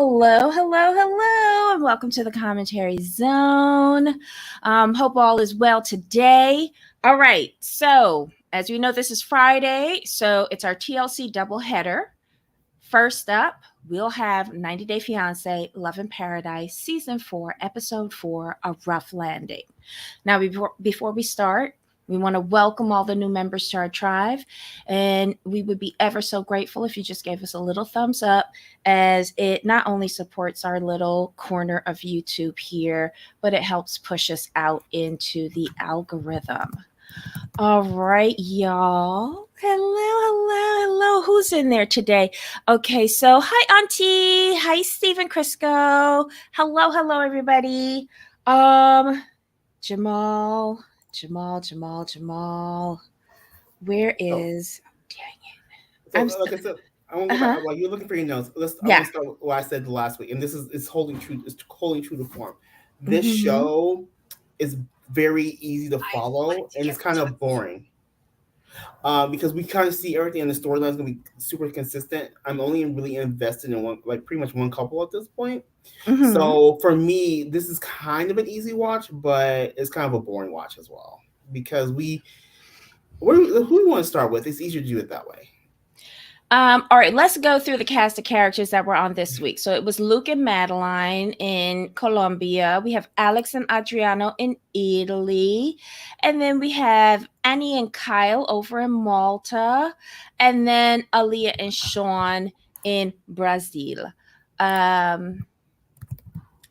Hello, hello, hello, and welcome to the commentary zone. Hope all is well today. All right, so as you know, this is Friday, so it's our TLC doubleheader. First up, we'll have 90 Day Fiancé, Love in Paradise, Season 4, Episode 4, A Rough Landing. Now, before we start, we want to welcome all the new members to our tribe, and we would be ever so grateful if you just gave us a little thumbs up, as it not only supports our little corner of YouTube here, but it helps push us out into the algorithm. All right, y'all. Hello. Who's in there today? Okay, so hi, Auntie. Hi, Stephen Crisco. Hello, everybody. Jamal. Where is? Dang it. So, like I said, I want to go back. While you're looking for your notes, I want Yeah. to start with what I said last week, and this is holding true. It's holding true to form. This Mhm. show is very easy to follow, and it's kind of boring. Because we kind of see everything, and the storyline is going to be super consistent. I'm only really invested in one, like pretty much one couple at this point. Mhm. So for me, this is kind of an easy watch, but it's kind of a boring watch as well because who do we want to start with? It's easier to do it that way. All right, let's go through the cast of characters that were on this week. So it was Luke and Madeline in Colombia. We have Alex and Adriano in Italy. And then we have Annie and Kyle over in Malta. And then Aaliyah and Shaun in Brazil.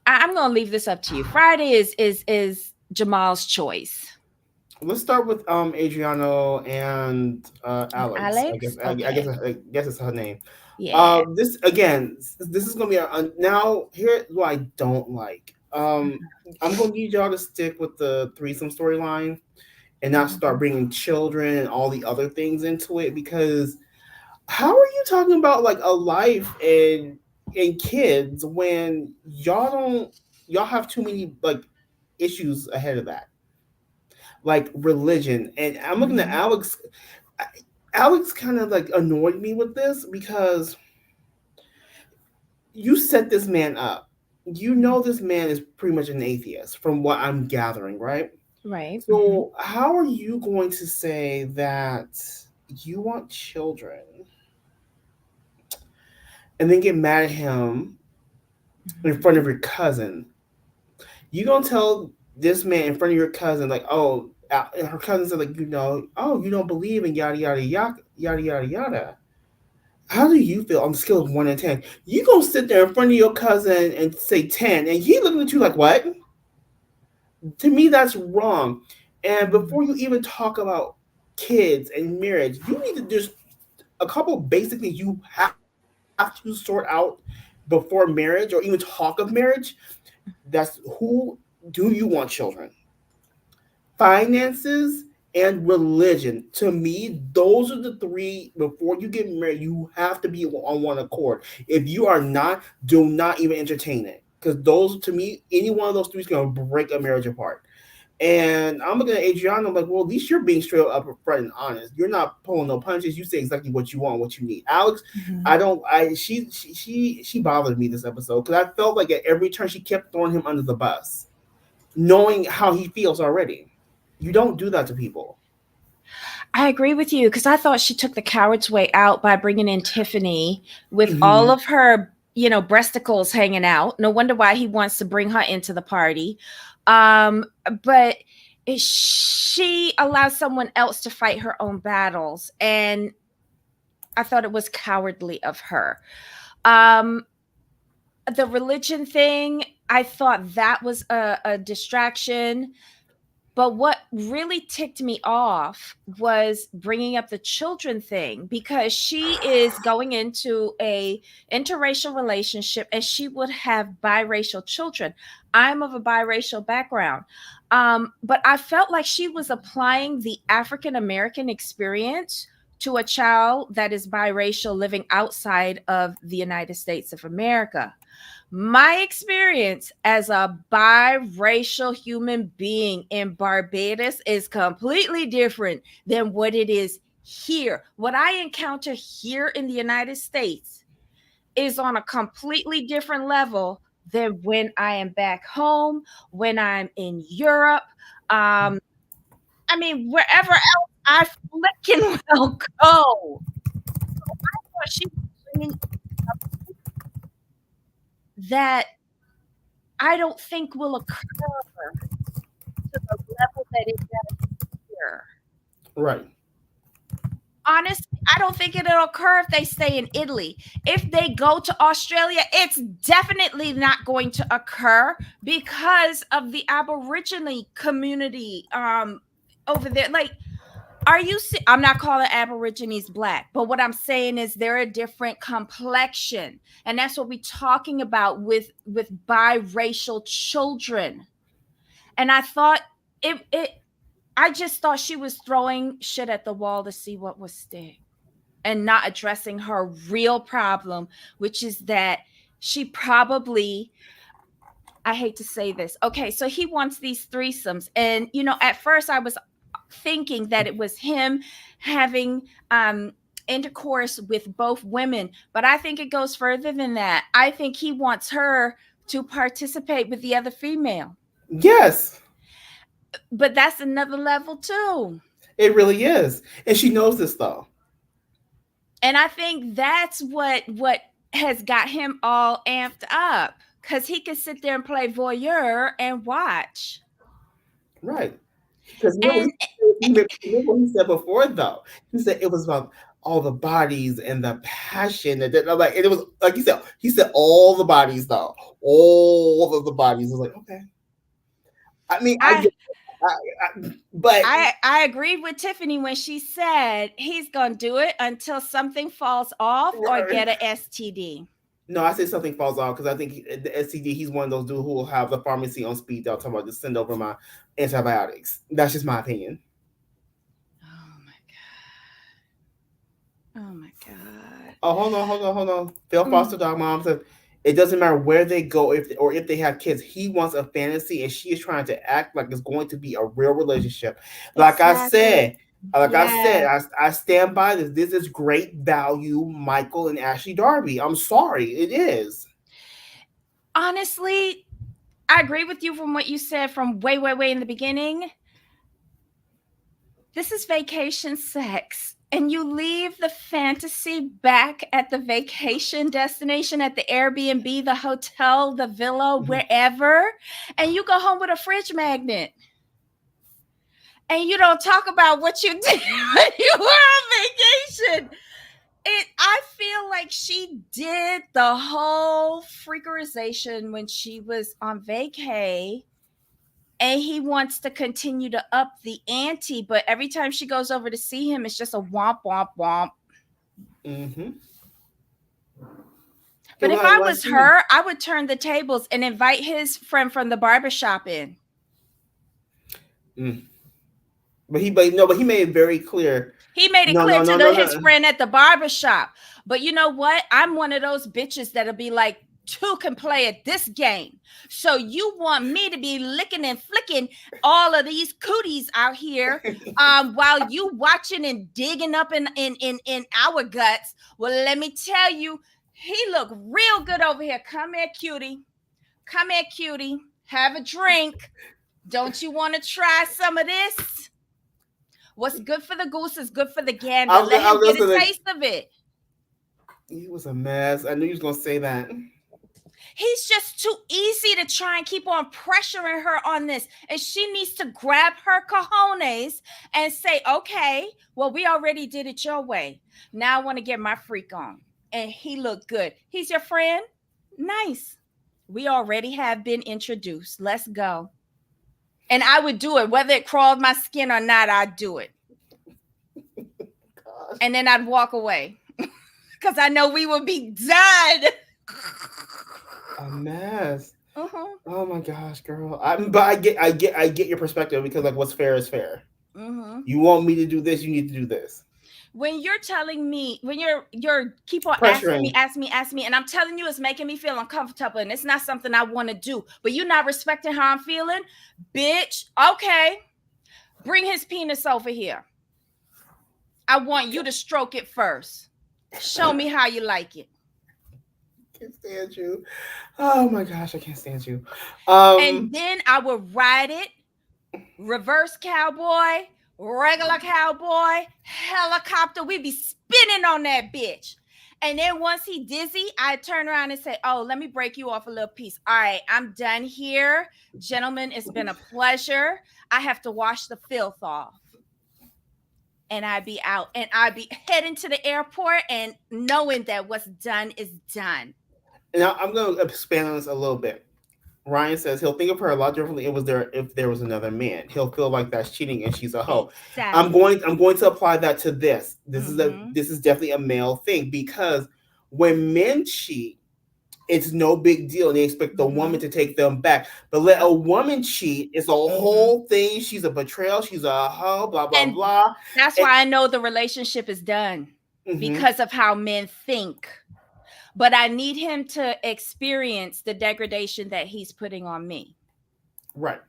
I'm gonna leave this up to you. Friday is Jamal's choice. Let's start with Adriano and Alex. Alex? I guess it's her name. Yeah. This is gonna be now. Here's what I don't like. I'm gonna need y'all to stick with the threesome storyline and not start bringing children and all the other things into it, because how are you talking about like a life and kids when y'all have too many like issues ahead of that, like religion. And I'm looking at Alex. Alex kind of like annoyed me with this because you set this man up. You know this man is pretty much an atheist from what I'm gathering, right? Right. So how are you going to say that you want children and then get mad at him in front of your cousin? You gonna tell this man in front of your cousin like, oh, her cousin said like, oh, you don't believe in yada yada yada yada yada yada. How do you feel on the scale of 1 to 10? You gonna sit there in front of your cousin and say 10, and he looking at you like, what? To me, that's wrong. And before you even talk about kids and marriage, you need to just a couple basic things you have to sort out before marriage or even talk of marriage. That's who do you want children? Finances and religion. To me, those are the three. Before you get married, you have to be on one accord. If you are not, do not even entertain it, because those, to me, any one of those three is going to break a marriage apart. And I'm looking at Adriano like, well, at least you're being straight up front and honest. You're not pulling no punches. You say exactly what you want, what you need. Alex, I don't. She bothered me this episode because I felt like at every turn she kept throwing him under the bus, knowing how he feels already. You don't do that to people. I agree with you because I thought she took the coward's way out by bringing in Tiffany with all Mm-hmm. of her, breasticles hanging out. No wonder why he wants to bring her into the party. But she allows someone else to fight her own battles, and I thought it was cowardly of her. Um, the religion thing, I thought that was a distraction. But what really ticked me off was bringing up the children thing, because she is going into a interracial relationship and she would have biracial children. I'm of a biracial background. But I felt like she was applying the African American experience to a child that is biracial living outside of the United States of America. My experience as a biracial human being in Barbados is completely different than what it is here. What I encounter here in the United States is on a completely different level than when I am back home, when I'm in Europe. I mean, wherever else I flicking will go. What she was bringing up that I don't think will occur to the level that it does here. Right. Honestly, I don't think it'll occur if they stay in Italy. If they go to Australia, it's definitely not going to occur because of the Aborigine community over there. Like, are you I'm not calling Aborigines black, but what I'm saying is they're a different complexion. And that's what we're talking about with biracial children. And I thought it I just thought she was throwing shit at the wall to see what would stick and not addressing her real problem, which is that she probably, I hate to say this. Okay, so he wants these threesomes. And, at first I was thinking that it was him having intercourse with both women, but I think it goes further than that. I think he wants her to participate with the other female. Yes. But that's another level too. It really is. And she knows this though. And I think that's what has got him all amped up, because he could sit there and play voyeur and watch. Right. Because And what he said before though. He said it was about all the bodies and the passion and like, and it was like he said all the bodies though. All of the bodies. I was like, okay. I mean, but I agreed with Tiffany when she said he's gonna do it until something falls off or get an STD. No, I say something falls off because I think the STD, he's one of those dudes who will have the pharmacy on speed dial talking about just send over my antibiotics. That's just my opinion. Oh my god. Oh my god. Oh, hold on. Phil Foster Dog Mom said it doesn't matter where they go if they have kids. He wants a fantasy, and she is trying to act like it's going to be a real relationship. Like Exactly. I said, I stand by this. This is great value, Michael and Ashley Darby. I'm sorry, it is. Honestly, I agree with you from what you said from way in the beginning. This is vacation sex. And you leave the fantasy back at the vacation destination, at the Airbnb, the hotel, the villa, wherever, and you go home with a fridge magnet. And you don't talk about what you did when you were on vacation. I feel like she did the whole freakerization when she was on vacay, and he wants to continue to up the ante, but every time she goes over to see him, it's just a womp womp womp. Mm-hmm. But if I was her, I would turn the tables and invite his friend from the barbershop in. But he made it very clear. He made it clear to his friend at the barbershop. But you know what? I'm one of those bitches that'll be like, two can play at this game. So you want me to be licking and flicking all of these cooties out here while you watching and digging up in our guts. Well, let me tell you, he look real good over here. Come here, cutie. Come here, cutie. Have a drink. Don't you want to try some of this? What's good for the goose is good for the gander. Let him get a taste of it. He was a mess. I knew he was going to say that. He's just too easy to try and keep on pressuring her on this. And she needs to grab her cojones and say, okay, well, we already did it your way. Now I want to get my freak on. And he looked good. He's your friend? Nice. We already have been introduced. Let's go. And I would do it. Whether it crawled my skin or not, I'd do it. Gosh. And then I'd walk away. Because I know we would be done. A mess. Oh my gosh, girl. But I get your perspective, because like what's fair is fair. You want me to do this, you need to do this. When you're telling me, when you're keep on asking me, and I'm telling you, it's making me feel uncomfortable, and it's not something I want to do, but you're not respecting how I'm feeling, bitch. Okay, bring his penis over here. I want you to stroke it first. Show me how you like it. can't stand you. Oh my gosh, I can't stand you. And Um, then I would ride it, reverse cowboy, regular cowboy, helicopter. We'd be spinning on that bitch. And then once he dizzy, I turn around and say, "Oh, let me break you off a little piece. All right, I'm done here. Gentlemen, it's been a pleasure. I have to wash the filth off." And I'd be out and I'd be heading to the airport and knowing that what's done is done. now I'm going to expand on this a little bit. Ryan says he'll think of her a lot differently. It was there if there was another man. He'll feel like that's cheating and she's a hoe. Exactly. I'm going to apply that to this. Mm-hmm. This is definitely a male thing because when men cheat, it's no big deal and they expect the Mm-hmm. woman to take them back. But let a Yep. woman cheat, it's a Mm-hmm. whole thing. She's a betrayal, she's a hoe, blah blah And blah. that's And why I know the relationship is done mhm, because of how men think. But I need him to experience the degradation that he's putting on me, right.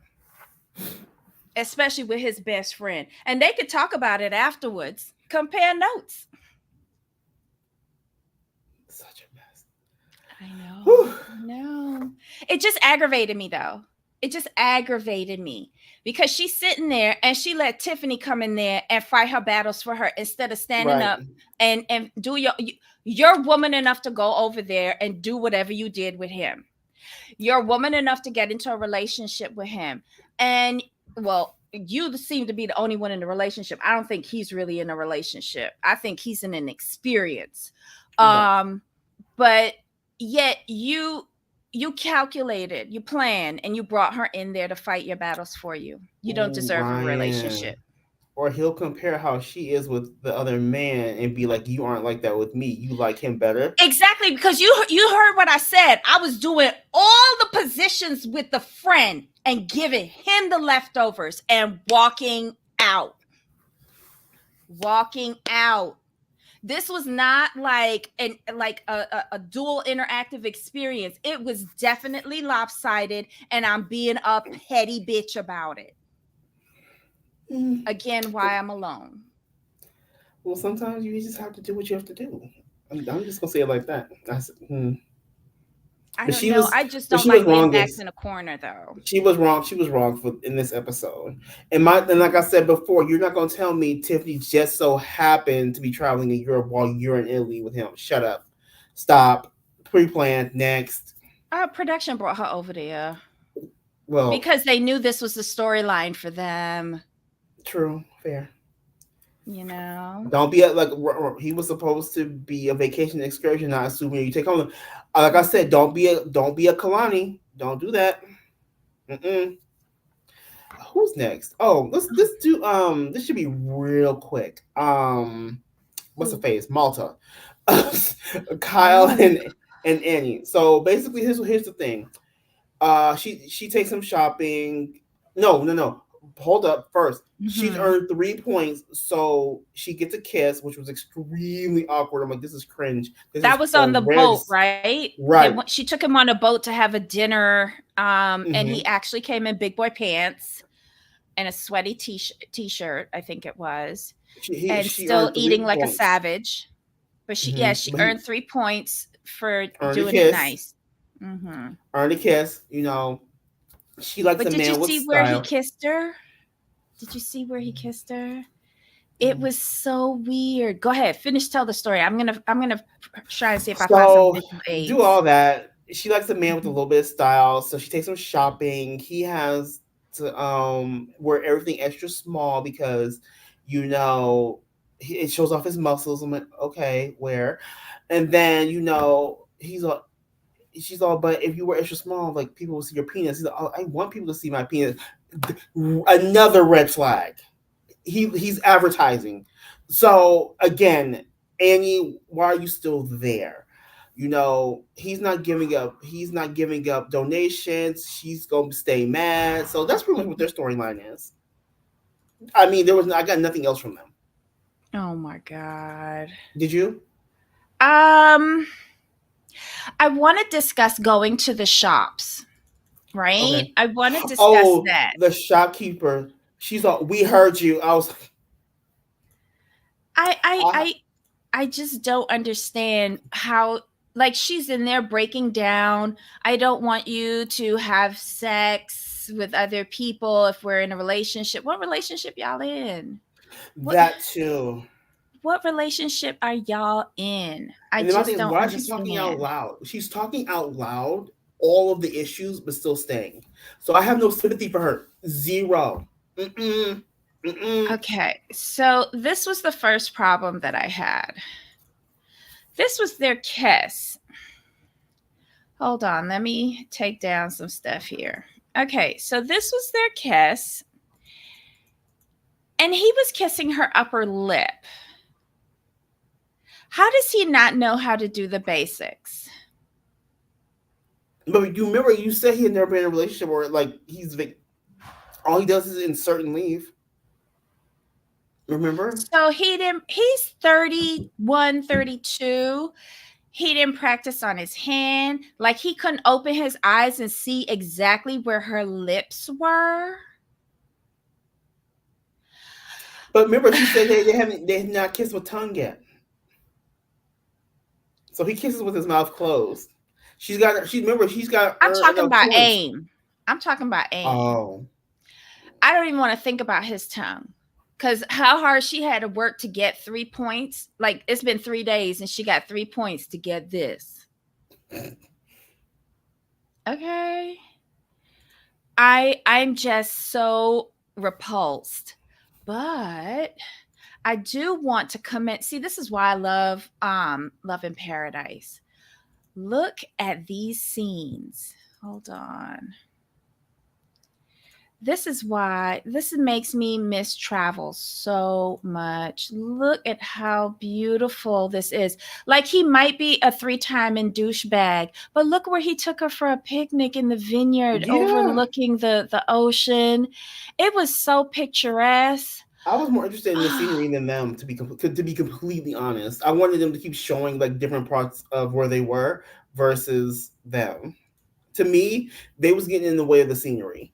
especially with his best friend. And they could talk about it afterwards, compare notes. Such a mess. I Whew. know. I know. It just aggravated me though. It just aggravated me because she's sitting there and she let Tiffany come in there and fight her battles for her instead of standing Right. up and do you're woman enough to go over there and do whatever you did with him. You're woman enough to get into a relationship with him. And well, you seem to be the only one in the relationship. I don't think he's really in a relationship. I think he's in an experience. Right. Um but yet you calculated, you planned, and you brought her in there to fight your battles for you. You don't Ooh, deserve a Ryan. relationship. Or he'll compare how she is with the other man and be like, "You aren't like that with me. You like him better." Exactly, because you heard what I said. I was doing all the positions with the friend and giving him the leftovers and walking out. Walking out. This was not like a dual interactive experience. It was definitely lopsided, and I'm being a petty bitch about it. Mm. Again, why I'm alone. Well, sometimes you just have to do what you have to do. I'm just gonna say it like that. I But don't know. I just but don't she was like being backed wrongest. in a corner though. She was wrong. She was wrong for in this episode. And like I said before, you're not gonna tell me Tiffany just so happened to be traveling in Europe while you're in Italy with him. Shut up. Stop. Pre-planned. Next. Production brought her over there Well, because they knew this was the storyline for them. true. Fair. You know. Don't be like he was supposed to be a vacation excursion, not a souvenir you take home. Like I said, don't be a Kalani. Don't do that. Mm-mm. Who's next? Oh, let's do this should be real quick. What's the Who? face? Malta. Kyle Oh. and Annie. So basically here's the thing. She takes him shopping. No. Hold up first. She's Mm-hmm. earned 3 points, so she gets a kiss, which was extremely awkward. I'm like, this is cringe. This is That was on the boat, horrendous. right? Right. She took him on a boat to have a dinner, and he Mm-hmm. actually came in big boy pants and a sweaty t-shirt, I think it was, and She still earned eating three like a points. savage. But she But he earned 3 points for earned a doing it kiss. nice. Mm-hmm. Earned a kiss. She likes But a did you man with see where he style. kissed her? Did you see where he kissed her? It was so weird. Go ahead, finish. Tell the story. I'm gonna try and see if I find some So visual do aids. all that. She likes a man with a Mhm. little bit of style, so she takes him shopping. He has to wear everything extra small because it shows off his muscles. I'm like, okay, where? And then she's all, but if you wear extra small, like people will see your penis. He's like, oh, I want people to see my penis. Another red flag. He's advertising. So again, Annie, why are you still there? He's not giving up. He's not giving up donations. She's gonna stay mad. So that's pretty much what their storyline is. I mean, I got nothing else from them. Oh my god. Did you? Um, I want to discuss going to the shops, right? Okay. I want to discuss Oh, that. the shopkeeper. She's all. We heard you. I was. I I I, I I just don't understand how like she's in there breaking down. I don't want you to have sex with other people if we're in a relationship. What relationship y'all in? What That too. what relationship are y'all in? I And the just thing is, don't why is she talking out understand. loud? She's talking out loud all of the issues, but still staying. So I have no sympathy for her. Zero. Mm-mm. Mm-mm. Okay, so this was the first problem that I had. This was their kiss. Hold on, let me take down some stuff here. Okay, so this was their kiss, and he was kissing her upper lip. How does he not know how to do the basics? But you remember, you said he had never been in a relationship where like all he does is insert and leave. Remember? So he's 31, 32. He didn't practice on his hand. Like he couldn't open his eyes and see exactly where her lips were. But remember, she said they have not kissed with tongue yet. So he kisses with his mouth closed. She's got I'm talking about points. aim. I'm talking about aim. Oh. I don't even want to think about his tongue. Because how hard she had to work to get 3 points. Like it's been 3 days and she got 3 points to get this. Okay. I'm just so repulsed. But I do want to comment. See, this is why I love Love in Paradise. Look at these scenes. Hold on. This is why this makes me miss travel so much. Look at how beautiful this is. Like he might be a 3-time in douchebag, but look where he took her for a picnic in the vineyard Yeah. overlooking the ocean. It was so picturesque. I was more interested in the scenery than them, to be completely honest. I wanted them to keep showing like different parts of where they were versus them. To me, they was getting in the way of the scenery.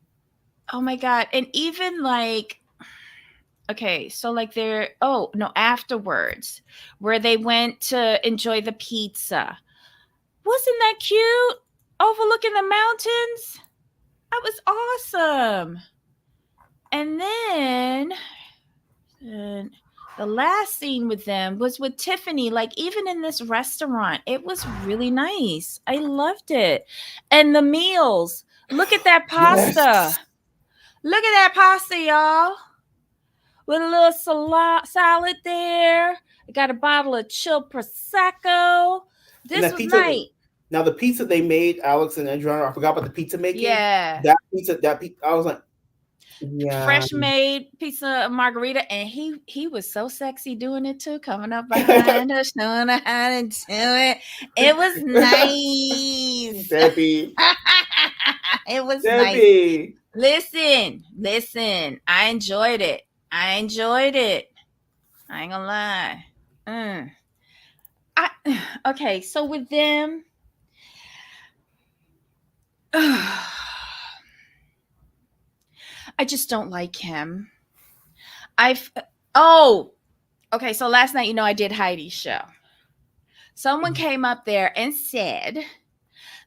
Oh my God. And even like, okay, so like they're, oh no, afterwards, where they went to enjoy the pizza. Wasn't that cute? Overlooking the mountains? That was awesome. And then the last scene with them was with Tiffany. Like, even in this restaurant, it was really nice. I loved it. And the meals. Look at that pasta. Yes. Look at that pasta, y'all. With a little salad there. I got a bottle of chilled Prosecco. And This that was pizza. nice. Now the pizza they made, Alex and Adriano, I forgot about the pizza making. Yeah. I was like, yeah. Fresh made pizza margarita, and he was so sexy doing it too, coming up behind her, showing her how to do it. It was nice. Debbie. It was nice. Debbie. Listen. I enjoyed it. I ain't gonna lie. I okay. So with them, I just don't like him. I've oh okay. So last night, I did Heidi's show. Someone came up there and said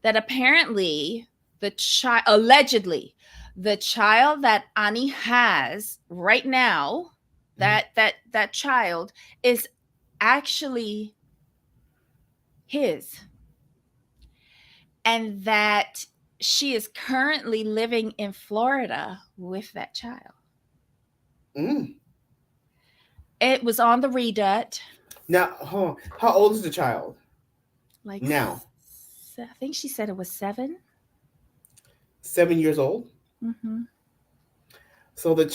that apparently allegedly the child that Ani has right now, that child is actually his, and that she is currently living in Florida with that child. Mm. It was on the redut. Now, how old is the child? Like now? I think she said it was 7. 7 years old. Mm-hmm. So the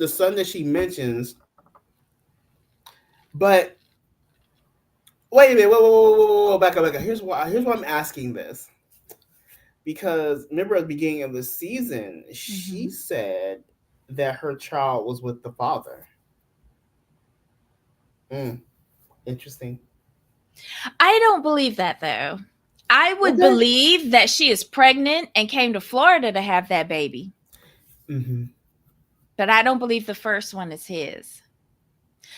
son that she mentions. But wait a minute, whoa, back up. Here's why I'm asking this. Because remember at the beginning of the season, she said that her child was with the father. Interesting. I don't believe that though. I would believe that she is pregnant and came to Florida to have that baby. Mm-hmm. But I don't believe the first one is his.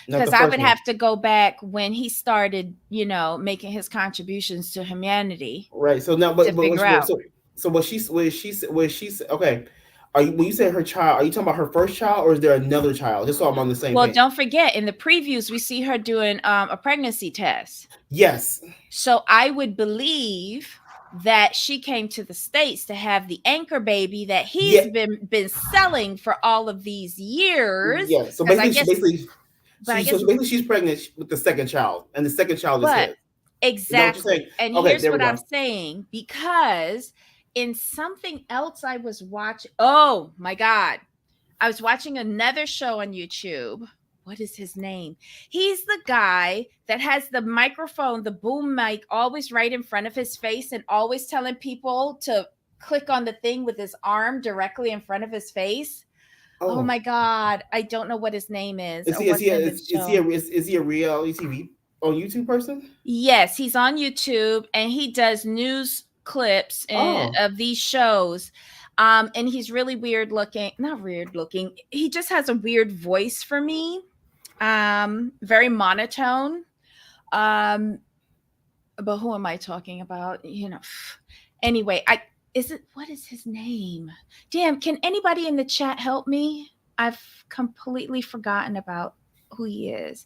Not Because the I first would one. have to go back when he started, making his contributions to humanity Right. So now, to but what figure she, out. so what she okay. Are you when you say her child? Are you talking about her first child, or is there another child? Just so I'm on the same Well, page. don't forget in the previews we see her doing a pregnancy test. Yes. So I would believe that she came to the States to have the anchor baby that he's Yeah. been selling for all of these years. Yeah. So Because I basically, guess, but I so guess, basically she's pregnant with the second child, and the second child is but his. Is that what you're saying? exactly. And Okay, here's there we what I'm go. saying, because in something else I was watching, oh my God, I was watching another show on YouTube. What is his name? He's the guy that has the microphone, the boom mic, always right in front of his face and always telling people to click on the thing with his arm directly in front of his face. Oh Oh, my God. I don't know what his name is is or he what's in this show. is he a reality TV on YouTube person? Yes, he's on YouTube and he does news clips Oh, of these shows. And he's really weird looking, not weird looking. He just has a weird voice for me. Very monotone. Um, but who am I talking about? Anyway, I is it what is his name? Damn, can anybody in the chat help me? I've completely forgotten about who he is.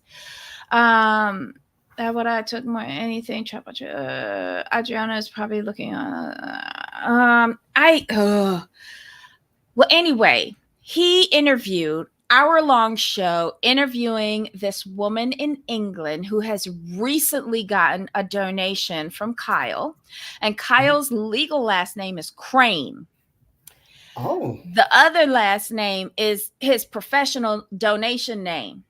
Um, what I took more anything. Adriano is probably looking. Well, anyway, he interviewed hour-long show interviewing this woman in England who has recently gotten a donation from Kyle, and Kyle's legal last name is Crane. oh, The other last name is his professional donation name,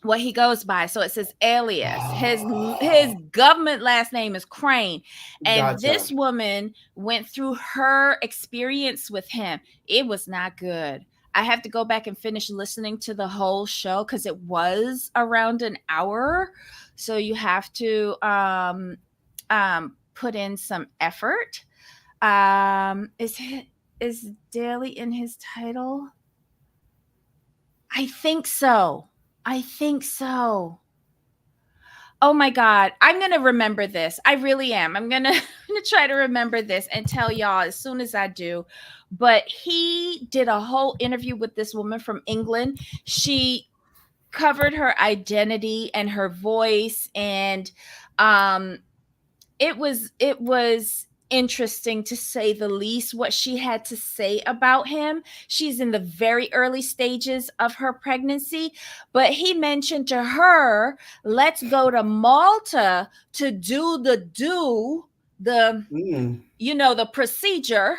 what he goes by. So it says alias. His oh, government last name is Crane. And gotcha. this woman went through her experience with him. It was not good. I have to go back and finish listening to the whole show because it was around an hour. So you have to put in some effort. Is Daly in his title? I think so. I think so. Oh my God. I'm going to remember this. I really am. I'm going to try to remember this and tell y'all as soon as I do. But he did a whole interview with this woman from England. She covered her identity and her voice, and um it was interesting to say the least what she had to say about him. She's in the very early stages of her pregnancy, but he mentioned to her, let's go to Malta to do the Mm. the procedure,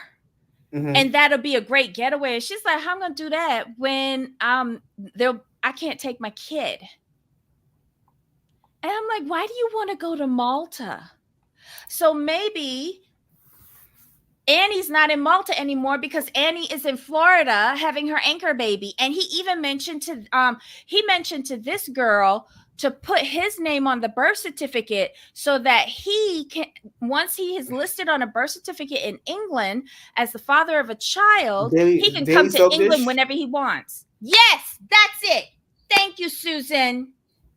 Mm-hmm. and that'll be a great getaway. And she's like, how am I gonna do that when there I can't take my kid? And I'm like, why do you want to go to Malta? So maybe Annie's not in Malta anymore because Annie is in Florida having her anchor baby. And he mentioned to this girl to put his name on the birth certificate so that he can, once he is listed on a birth certificate in England as the father of a child, he can come Daily to soap England dish. whenever he wants. Yes, that's it. Thank you, Susan.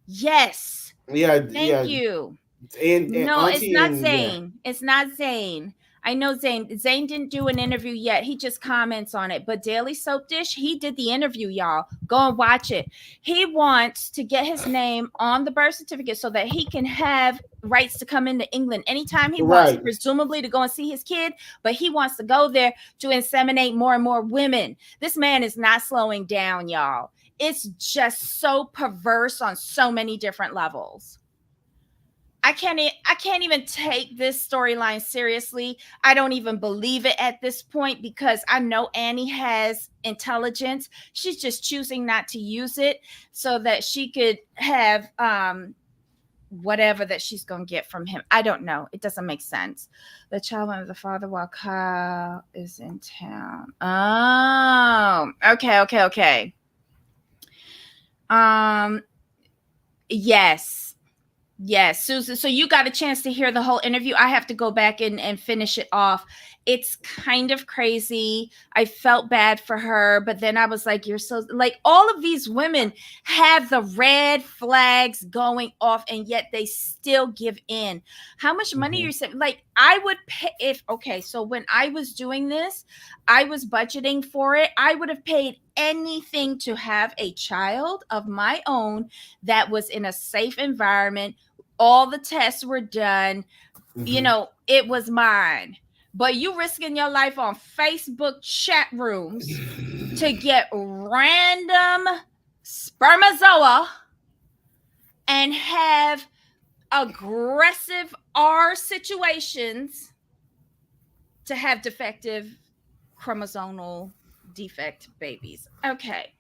Yes. Yeah, Thank yeah, you. and No, it's auntie not and yeah. Zane. It's not Zane. I know Zane. Zane didn't do an interview yet. He just comments on it. But Daily Soap Dish, he did the interview, y'all. Go and watch it. He wants to get his name on the birth certificate so that he can have rights to come into England anytime he wants, Right. presumably to go and see his kid. But he wants to go there to inseminate more and more women. This man is not slowing down, y'all. It's just so perverse on so many different levels. I can't even take this storyline seriously. I don't even believe it at this point because I know Annie has intelligence. She's just choosing not to use it so that she could have whatever that she's going to get from him. I don't know. It doesn't make sense. The child went with the father while Kyle is in town. Oh, okay. Um yes. Yes, Susan. So you got a chance to hear the whole interview. I have to go back and finish it off. It's kind of crazy. I felt bad for her, but then I was like, you're so like all of these women have the red flags going off, and yet they still give in. How much money Mm-hmm. you're saying? Like, I would pay if okay, so when I was doing this, I was budgeting for it. I would have paid anything to have a child of my own that was in a safe environment. All the tests were done. You Mm-hmm. know, it was mine. But you risking your life on Facebook chat rooms to get random spermazoa and have aggressive R situations to have defective chromosomal defect babies. Okay.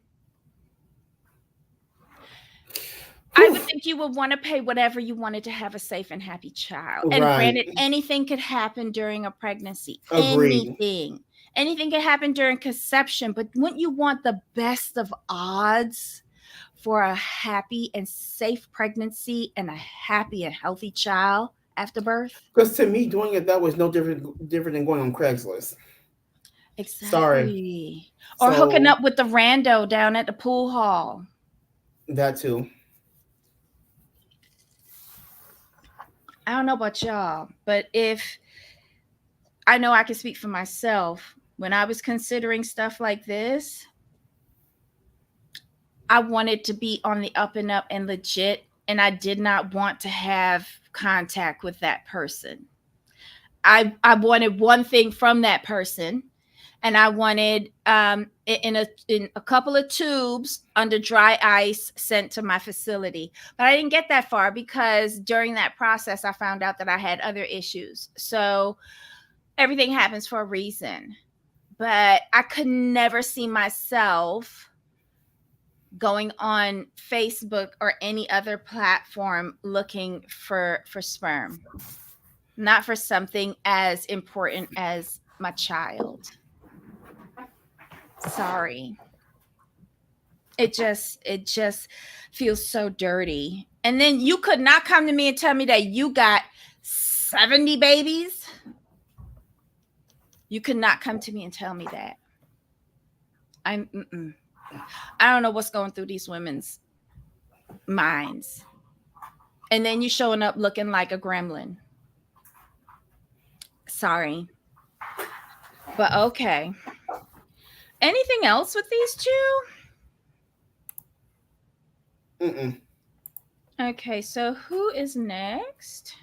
I would think you would want to pay whatever you wanted to have a safe and happy child. And Right. granted, anything could happen during a pregnancy. Agreed. Anything. Anything could happen during conception. But wouldn't you want the best of odds for a happy and safe pregnancy and a happy and healthy child after birth? Because to me, doing it that way is no different than going on Craigslist. Sorry. Exactly. Or hooking So up with the rando down at the pool hall. that too. I don't know about y'all, but if I know I can speak for myself, when I was considering stuff like this, I wanted to be on the up and up and legit, and I did not want to have contact with that person. I wanted one thing from that person, and I wanted in a couple of tubes under dry ice sent to my facility. But I didn't get that far because during that process I found out that I had other issues. So everything happens for a reason. But I could never see myself going on Facebook or any other platform looking for sperm. Not for something as important as my child. Sorry. It just feels so dirty. And then you could not come to me and tell me that you got 70 babies. You could not come to me and tell me that. I don't know what's going through these women's minds. And then you showing up looking like a gremlin. Sorry. But okay. Anything else with these two? Mm-mm. Okay, so who is next?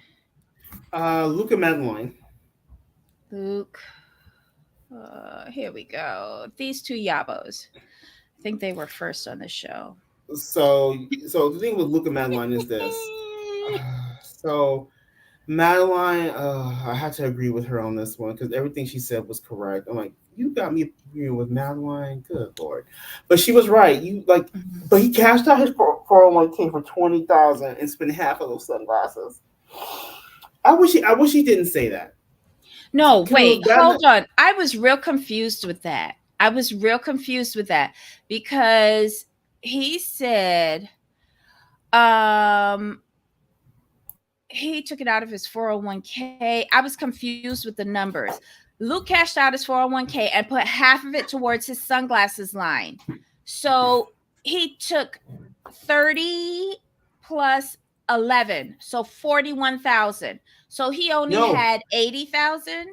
Luke and Madeline. Luke. Here we go. These two yabos. I think they were first on the show. So the thing with Luke and Madeline is this. So Madeline, I had to agree with her on this one because everything she said was correct. I'm like, you got me agreeing with Madeline. Good lord, but she was right. You like, Mhm. but he cashed out his 401k for 20,000 and spent half of those sunglasses. I wish he didn't say that. No, Cause wait, that hold on. I was real confused with that. I was real confused with that because he said um he took it out of his 401k. I was confused with the numbers. Luke cashed out his 401k and put half of it towards his sunglasses line. So he took 30 plus 11, so 41,000. So he only no, had 80,000.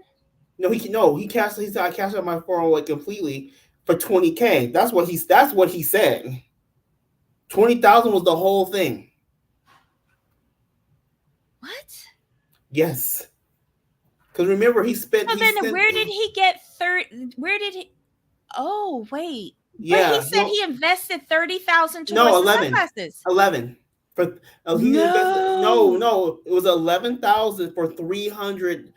he cashed. He said I cashed out my 401 completely for 20K. That's what he said. 20,000 was the whole thing. What? Yes. Because remember, So he then sent, where did he get 30? Where did he? Oh, wait. But he yeah, said no, he invested 30,000 no, towards the 11, sunglasses. 11 for, he invested, no, No. no, it was 11,000 for 300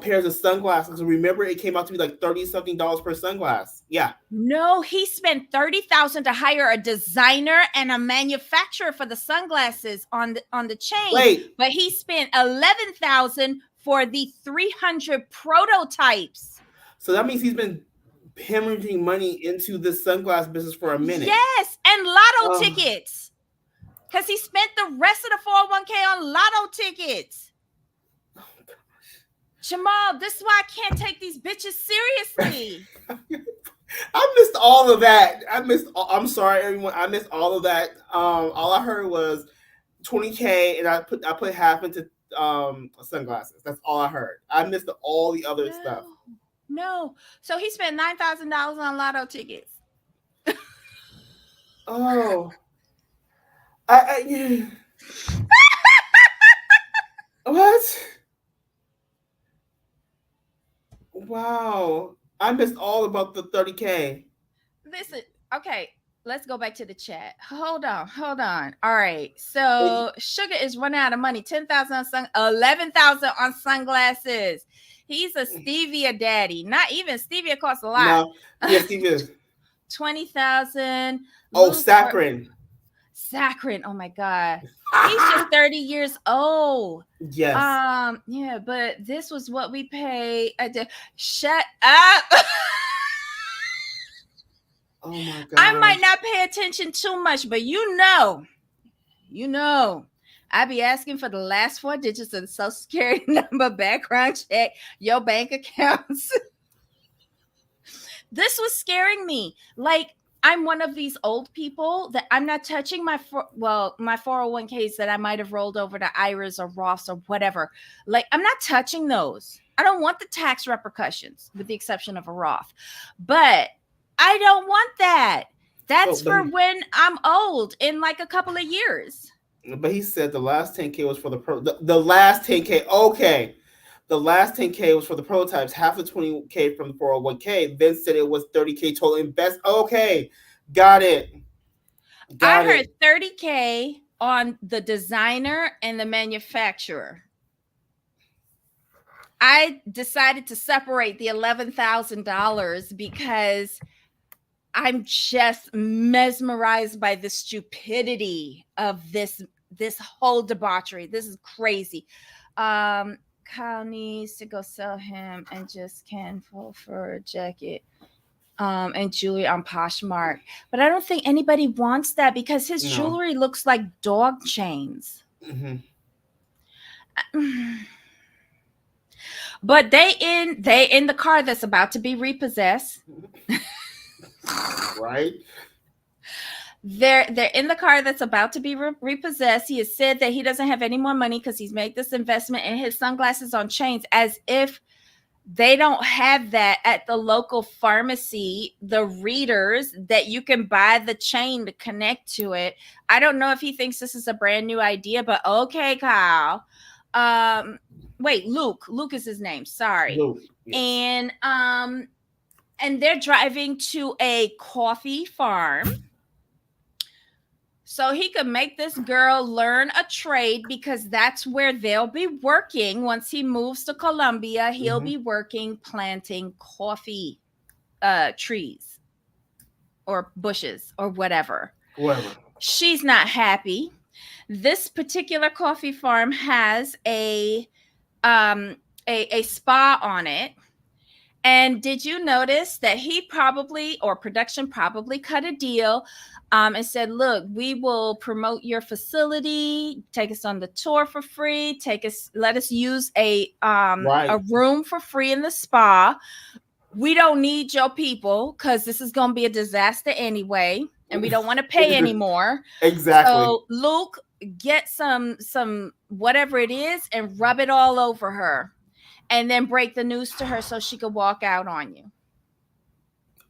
pairs of sunglasses. Remember, it came out to be like 30 something dollars per sunglass. Yeah. No, he spent 30,000 to hire a designer and a manufacturer for the sunglasses on the chain, Wait, but he spent 11,000 for the 300 prototypes. so that means he's been hemorrhaging money into this sunglass business for a minute. Yes, and lotto Oh, tickets. Because he spent the rest of the 401k on lotto tickets. Jamal, this is why I can't take these bitches seriously. I missed all of that. I'm sorry, everyone. I missed all of that. All I heard was 20K, and I put half into sunglasses. That's all I heard. I missed all the other stuff. No. So he spent $9,000 on lotto tickets. Oh, yeah. What? Wow. I missed all about the 30K. Listen, okay, let's go back to the chat. Hold on. All right. So Sugar is running out of money. 10,000 on 11,000 on sunglasses. He's a stevia daddy. Not even stevia costs a lot. No. Yes, he is. 20,000. Oh, saccharin. Saccharin. Oh my God. He's just 30 years old. Yes. Yeah, but this was what we pay. Shut up. Oh my God. I might not pay attention too much, but you know, I be asking for the last 4 digits of the Social Security number, background check, your bank accounts. This was scaring me. Like, I'm one of these old people that I'm not touching my 401ks that I might have rolled over to IRAs or Roths or whatever. Like, I'm not touching those. I don't want the tax repercussions, with the exception of a Roth. But I don't want that. That's for when I'm old in like a couple of years. But he said the last 10K was for the last 10K. Okay. The last 10K was for the prototypes, half the 20K from the 401k. Then said it was 30K total invest. Okay. Got it. I heard 30K on the designer and the manufacturer. I decided to separate the $11,000 because I'm just mesmerized by the stupidity of this whole debauchery. This is crazy. Kyle needs to go sell him and just can fall for a jacket and jewelry on Poshmark. But I don't think anybody wants that because his jewelry looks like dog chains. Mm-hmm. But they in the car that's about to be repossessed. Right. They're in the car that's about to be repossessed. He has said that he doesn't have any more money because he's made this investment in his sunglasses on chains, as if they don't have that at the local pharmacy, the readers that you can buy the chain to connect to it. I don't know if he thinks this is a brand new idea, but okay, Kyle. Wait, Luke is his name. Sorry. Luke, yes. And they're driving to a coffee farm so he could make this girl learn a trade, because that's where they'll be working. Once he moves to Colombia, he'll be working planting coffee trees or bushes or whatever. She's not happy. This particular coffee farm has a spa on it. And did you notice that production probably cut a deal and said, look, we will promote your facility, take us on the tour for free, let us use a room for free in the spa. We don't need your people because this is going to be a disaster anyway, and we don't want to pay anymore. Exactly. So Luke, get some whatever it is and rub it all over her. And then break the news to her so she could walk out on you.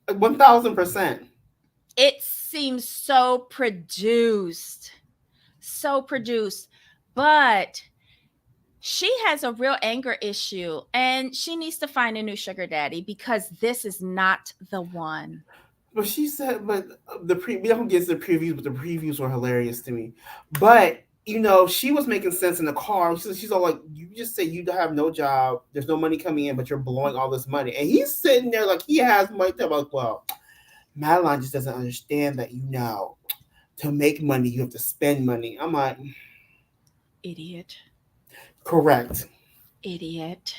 1,000%. It seems so produced. But she has a real anger issue, and she needs to find a new sugar daddy because this is not the one. But she said, we don't get to the previews, but the previews were hilarious to me. But she was making sense in the car. She's all like, you just say you have no job, there's no money coming in, but you're blowing all this money. And he's sitting there like he has money. I'm like, well, Madeline just doesn't understand that, to make money, you have to spend money. I'm like, idiot. Correct. Idiot.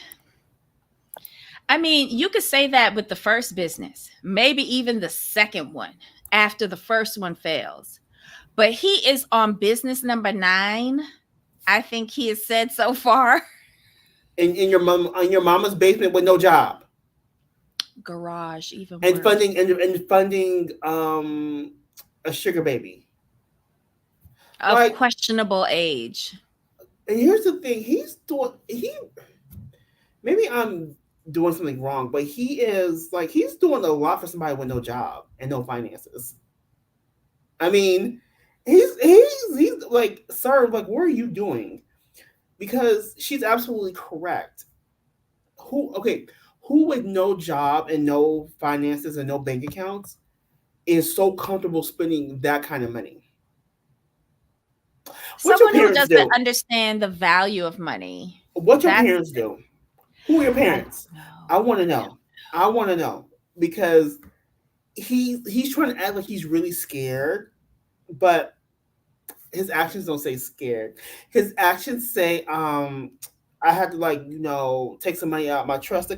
I mean, you could say that with the first business, maybe even the second one after the first one fails. But he is on business number 9. I think he has said so far. In your mom in your mama's basement with no job Garage, even and worse. funding a sugar baby. Of Like, questionable age. and here's the thing, he maybe I'm doing something wrong, but he's doing a lot for somebody with no job and no finances. I mean, he's like, sir, like, what are you doing? Because she's absolutely correct. Who okay, who with no job and no finances and no bank accounts is so comfortable spending that kind of money? What your Someone who parents doesn't do? understand the value of money. What your That's parents do? Who are your I don't parents? know. I want to I know. I want to know because he's trying to act like he's really scared, but his actions don't say scared. His actions say, I had to, like, take some money out my trust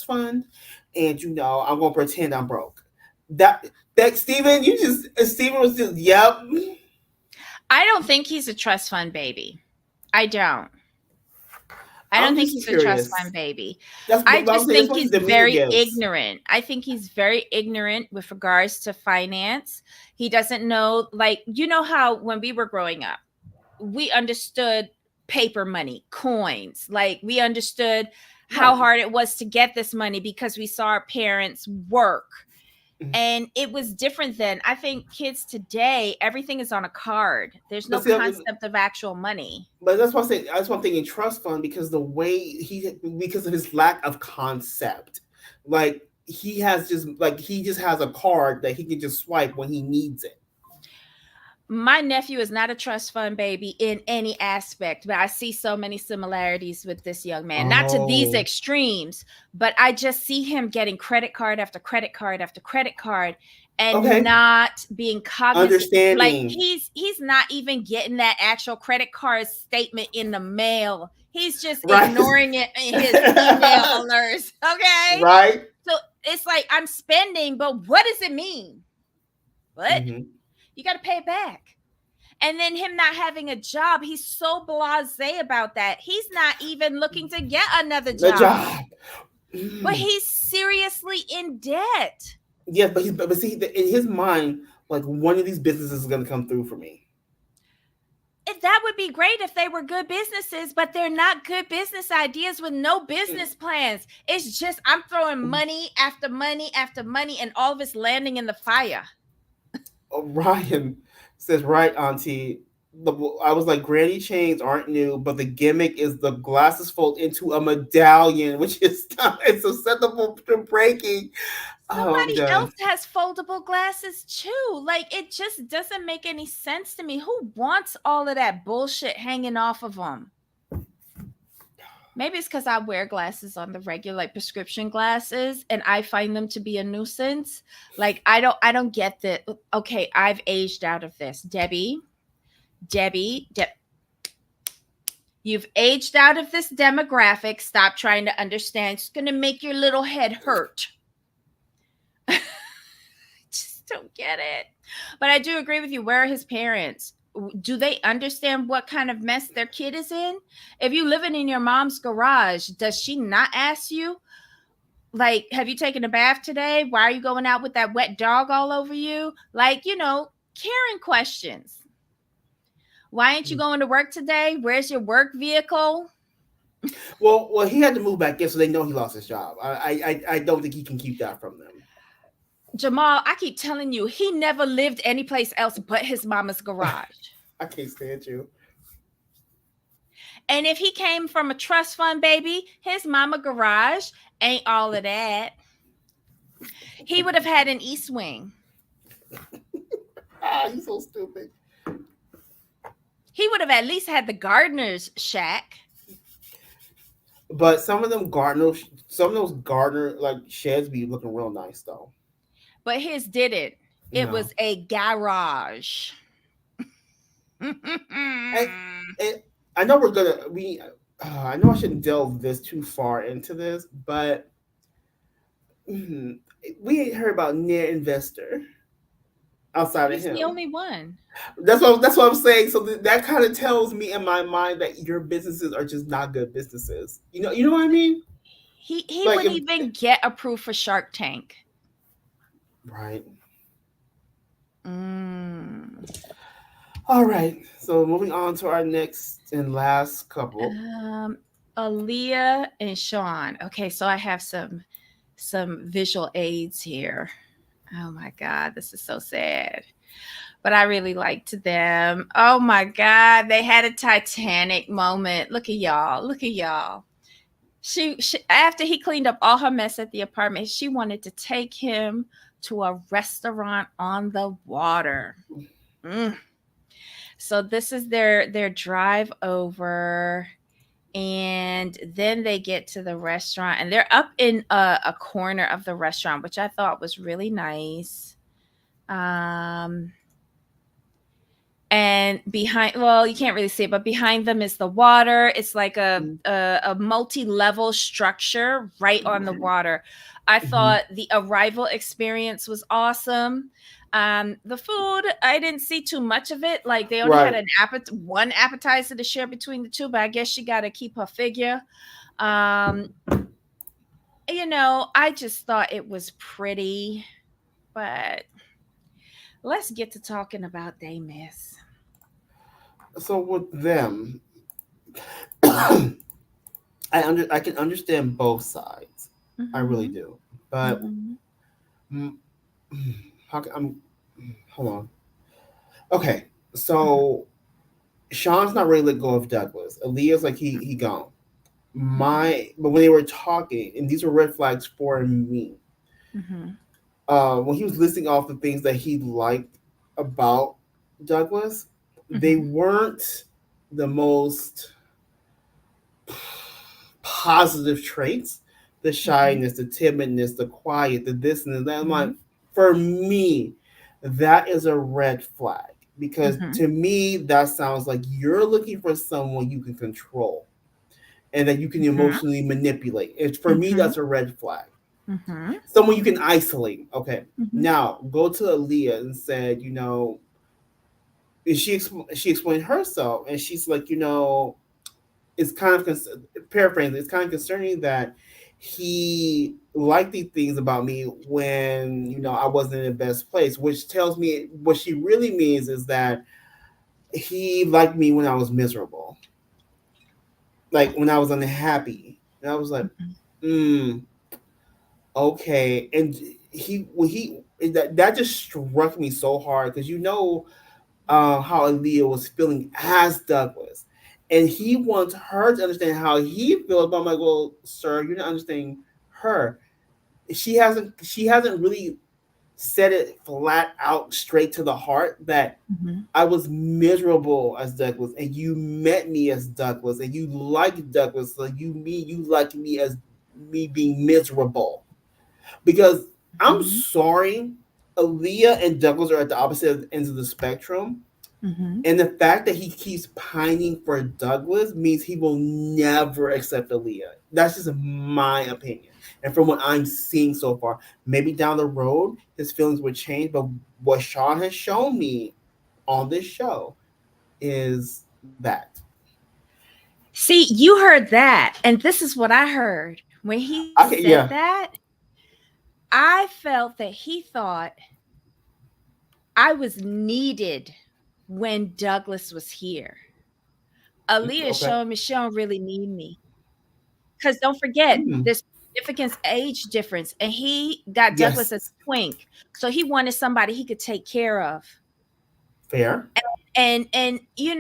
fund, and I'm gonna pretend I'm broke. That Steven, Steven was just, yep. don't think he's a trust fund baby. I don't. I don't I'm think just he's a trust fund curious. baby. That's I what I'm just saying. That's think what his he's demeanor very gives. ignorant. I think he's very ignorant with regards to finance. He doesn't know, like, you know how when we were growing up, we understood paper money, coins. Like, we understood how Right. hard it was to get this money because we saw our parents work. Mhm. And it was different then. I think kids today, everything is on a card. There's no But see, concept of actual money. but that's why I say that's why I'm thinking trust fund, because the way because of his lack of concept, like, he just has a card that he can just swipe when he needs it. My nephew is not a trust fund baby in any aspect, but I see so many similarities with this young man. Not to these Oh, extremes, but I just see him getting credit card after credit card after credit card and okay, not being cognizant. Like, understanding, he's not even getting that actual credit card statement in the mail. He's just right, ignoring it in his email alerts. Okay? right. So it's like, I'm spending, but what does it mean? What? Hmm. You got to pay it back. And then him not having a job, he's so blasé about that. He's not even looking to get another The job, job. but Mm. he's seriously in debt. Yes, but see, in his mind, like, one of these businesses is gonna come through for me. That would be great if they were good businesses, but they're not good business ideas with no Mm. business plans. It's just, I'm throwing money after money after money, and all of it's landing in the fire. Ryan says, right, Auntie. I was like, granny chains aren't new, but the gimmick is the glasses fold into a medallion, which is it's susceptible to breaking. Oh, I'm Somebody done. else has foldable glasses too. Like, it just doesn't make any sense to me. Who wants all of that bullshit hanging off of them? Maybe it's because I wear glasses on the regular, like prescription glasses, and I find them to be a nuisance. Like, I don't get that. Okay, I've aged out of this. Debbie, you've aged out of this demographic. Stop trying to understand. It's gonna make your little head hurt. Just don't get it. But I do agree with you. Where are his parents? Do they understand what kind of mess their kid is in? If you living in your mom's garage, does she not ask you, like, have you taken a bath today? Why are you going out with that wet dog all over you? Like, caring questions. Why ain't you going to work today? Where's your work vehicle? Well, he had to move back in, so they know he lost his job. I don't think he can keep that from them. Jamal, I keep telling you, he never lived anyplace else but his mama's garage. I can't stand you. And if he came from a trust fund baby, his mama garage ain't all of that. He would have had an east wing. He's so stupid. He would have at least had the gardener's shack. But some of those gardener like sheds be looking real nice though. But his didn't. It No, was a garage. I, I, I know we're gonna we. I know I shouldn't delve this too far into this, but mm, we ain't heard about Near Investor. outside of He's the him. only one. That's what I'm saying. So that kind of tells me in my mind that your businesses are just not good businesses. You know what I mean? He Like, wouldn't even get approved for Shark Tank. right. Mm. All right. So moving on to our next and last couple. Um, Aaliyah and Shaun. Okay, so I have some visual aids here. Oh my God, this is so sad. But I really liked them. Oh my God, they had a Titanic moment. Look at y'all. Look at y'all. She after he cleaned up all her mess at the apartment, she wanted to take him to a restaurant on the water. Mm. So this is their drive over, and then they get to the restaurant, and they're up in a corner of the restaurant, which I thought was really nice. Um, and behind, well, you can't really see it, but behind them is the water. It's like a multi-level structure right on the water. I Mhm. thought the arrival experience was awesome. The food, I didn't see too much of it. Like they only had Right. one appetizer to share between the two, but I guess she got to keep her figure. um I just thought it was pretty, but let's get to talking about they miss. So with them, I can understand both sides. I really Mhm. do. But Mhm. mm, how can, I'm hold on. Okay. Mhm. So Sean's not ready to let go of Douglas. Aaliyah's like he gone. Mhm. But when they were talking, and these were red flags for me. Mhm. When he was listing off the things that he liked about Douglas, they Mhm. weren't the most positive traits. The Mhm. shyness, the timidness, the quiet, the this and that. I'm like, Mhm. for me, that is a red flag because Mhm. to me that sounds like you're looking for someone you can control and that you can Mhm. emotionally manipulate. For me, Mhm. that's a red flag. Mhm. Someone you can isolate. Okay, Mhm. now go to Aaliyah and said, she explained herself, and she's like, it's kind of paraphrasing. It's kind of concerning that he liked these things about me when I wasn't in the best place, which tells me what she really means is that he liked me when I was miserable, like when I was unhappy, and I was like, Mhm. mm, okay. And that just struck me so hard because how Aaliyah was feeling as Douglas. And he wants her to understand how he feels. But I'm like, well, sir, you're not understanding her. She hasn't really said it flat out straight to the heart that Mhm. I was miserable as Douglas and you met me as Douglas and you liked Douglas, so you liked me as me being miserable. Because I'm Mhm. sorry, Aaliyah and Douglas are at the opposite ends of the spectrum. Mhm. And the fact that he keeps pining for Douglas means he will never accept Aaliyah. That's just my opinion. And from what I'm seeing so far, maybe down the road his feelings would change. But what Shaun has shown me on this show is that. See, you heard that, and this is what I heard when he Okay, said yeah, that. I felt that he thought I was needed when Douglas was here. Aaliyah is okay. showing me she don't really need me. Because don't forget, Mm, there's significant age difference, and he got Douglas as yes, a twink, so he wanted somebody he could take care of, fair. and he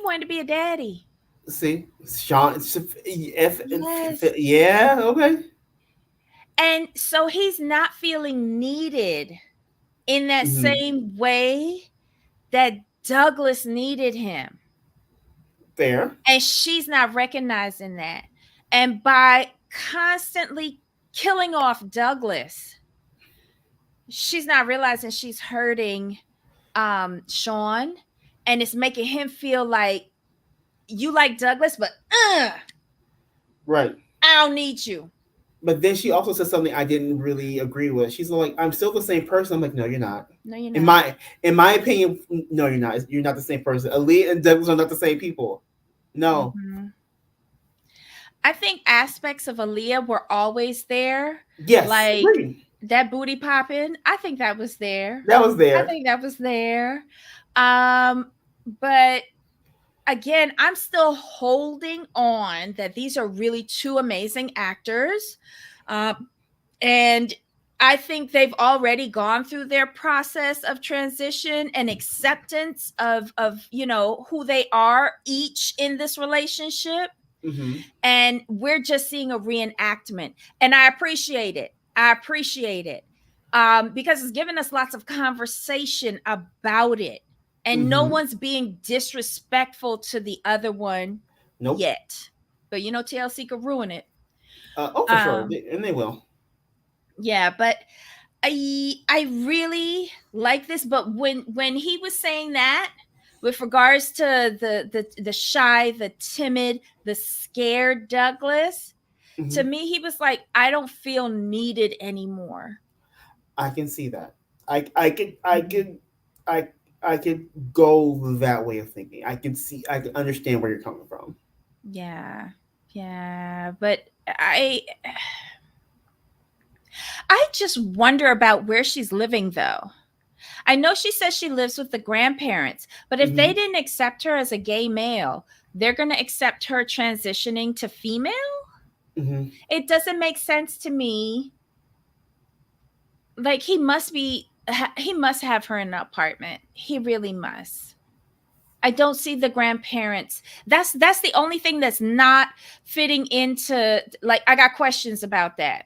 wanted to be a daddy. See, Shaun, Yes, yeah, okay. and so he's not feeling needed in that Mm-hmm. same way that Douglas needed him. Fair. And she's not recognizing that. And by constantly killing off Douglas, she's not realizing she's hurting Shaun, and it's making him feel like you like Douglas, but Right. I don't need you. But then she also said something I didn't really agree with. She's like, "I'm still the same person." I'm like, "No, you're not." No, you're In not. my opinion, no, you're not. You're not the same person. Aaliyah and Douglas are not the same people. No. Hmm. I think aspects of Aaliyah were always there, Yes, like agreed. that booty popping. I think that was there. That was I there. think that was there. Um, but again, I'm still holding on that these are really two amazing actors. Uh, and I think they've already gone through their process of transition and acceptance of who they are each in this relationship, Mm-hmm. and we're just seeing a reenactment, and I appreciate it. I appreciate it, because it's given us lots of conversation about it, and no Mm-hmm. one's being disrespectful to the other one Nope. yet. But TLC could ruin it. Oh, for sure, um and they will. yeah, but I really like this. But when he was saying that, with regards to the shy, the timid, the scared Douglas, to Mm-hmm. me he was like, I don't feel needed anymore. I can see that. I Mhm. could I I could go that way of thinking. I can understand where you're coming from. Yeah, yeah, but I just wonder about where she's living though. I know she says she lives with the grandparents, but if they Mm-hmm. didn't accept her as a gay male, they're going to accept her transitioning to female? Mm-hmm. It doesn't make sense to me. Like, he must have her in an apartment. He really must. I don't see the grandparents. That's the only thing that's not fitting into, like, I got questions about that.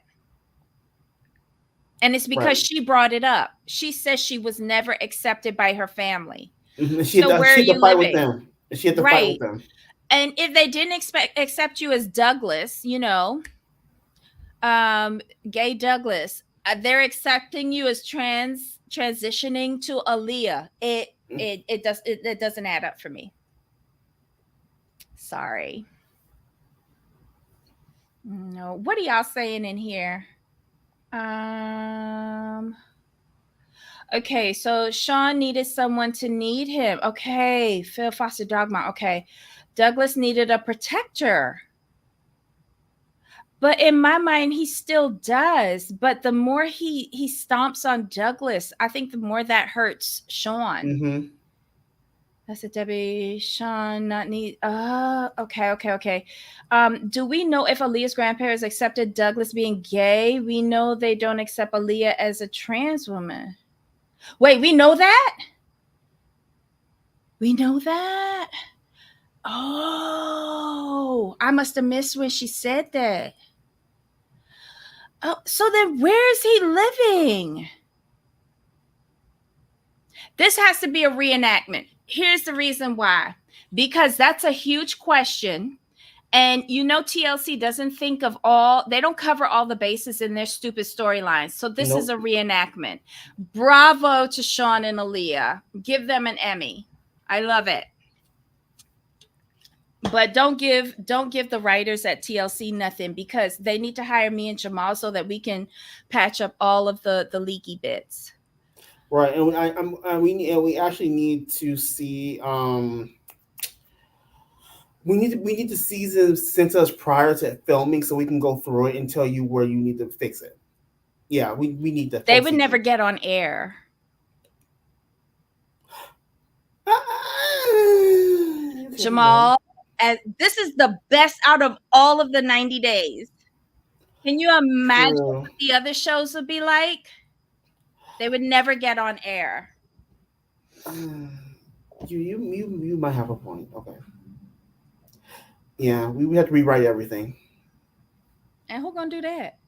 And it's because Right. she brought it up. She says she was never accepted by her family. Mm-hmm. So where are She had you to fight with living? them. She had to fight with Right. them. And if they didn't accept you as Douglas, um gay Douglas, they're accepting you as transitioning to Aaliyah. It doesn't add up for me. Sorry. No. What are y'all saying in here? um okay, so Shaun needed someone to need him. Okay, Phil Foster Dogma. Okay, Douglas needed a protector. But in my mind, he still does. But the more he stomps on Douglas, I think the more that hurts Shaun. Mm-hmm. That's a Debbie. Shaun not need. Okay, okay, okay. Do we know if Aaliyah's grandparents accepted Douglas being gay? We know they don't accept Aaliyah as a trans woman. Wait, we know that? We know that? Oh, I must have missed when she said that. Oh, so then where is he living? This has to be a reenactment. Here's the reason why. Because that's a huge question. And TLC doesn't think of they don't cover all the bases in their stupid storylines. So this is Nope. a reenactment. Bravo to Shaun and Aaliyah. Give them an Emmy. I love it. But don't give the writers at TLC nothing, because they need to hire me and Jamal so that we can patch up all of the leaky bits. Right, and we actually need to see we need to see them sent us prior to filming so we can go through it and tell you where you need to fix it. Yeah, we need the They full would never season. get on air. No. Jamal, as this is the best out of all of the 90 days. Can you imagine True. what the other shows would be like? They would never get on air. You might have a point. Okay. Yeah, we would have to rewrite everything. And who gonna do that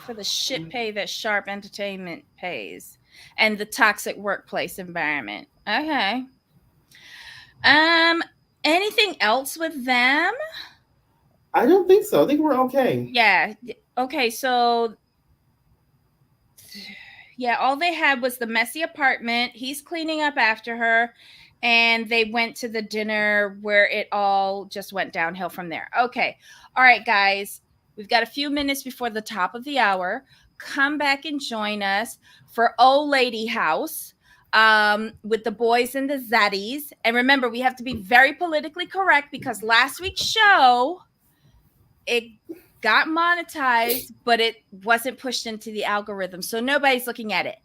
for the shit pay that Sharp Entertainment pays and the toxic workplace environment? Okay. Um, anything else with them? I don't think so. I think we're okay. Yeah. Okay, so yeah, all they had was the messy apartment. He's cleaning up after her, and they went to the dinner where it all just went downhill from there. Okay. All right, guys. We've got a few minutes before the top of the hour. Come back and join us for Old Lady House with the boys and the zaddies. And remember, we have to be very politically correct because last week's show, it got monetized, but it wasn't pushed into the algorithm. So nobody's looking at it.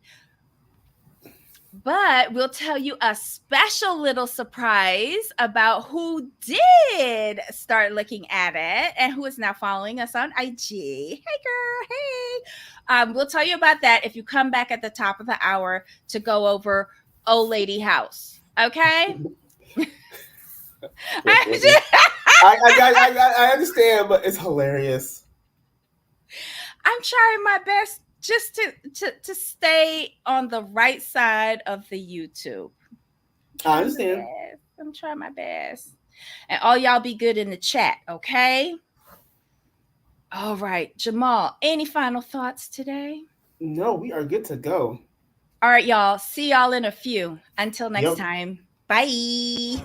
But we'll tell you a special little surprise about who did start looking at it and who is now following us on IG. Hey, girl. Hey. We'll tell you about that if you come back at the top of the hour to go over Old Lady House. Okay? I understand, but it's hilarious. I'm trying my best just to stay on the right side of the YouTube. I understand. I'm trying my best. And all y'all be good in the chat, okay? All right, Jamal, any final thoughts today? No, we are good to go. All right, y'all. See y'all in a few. Until next time. Bye.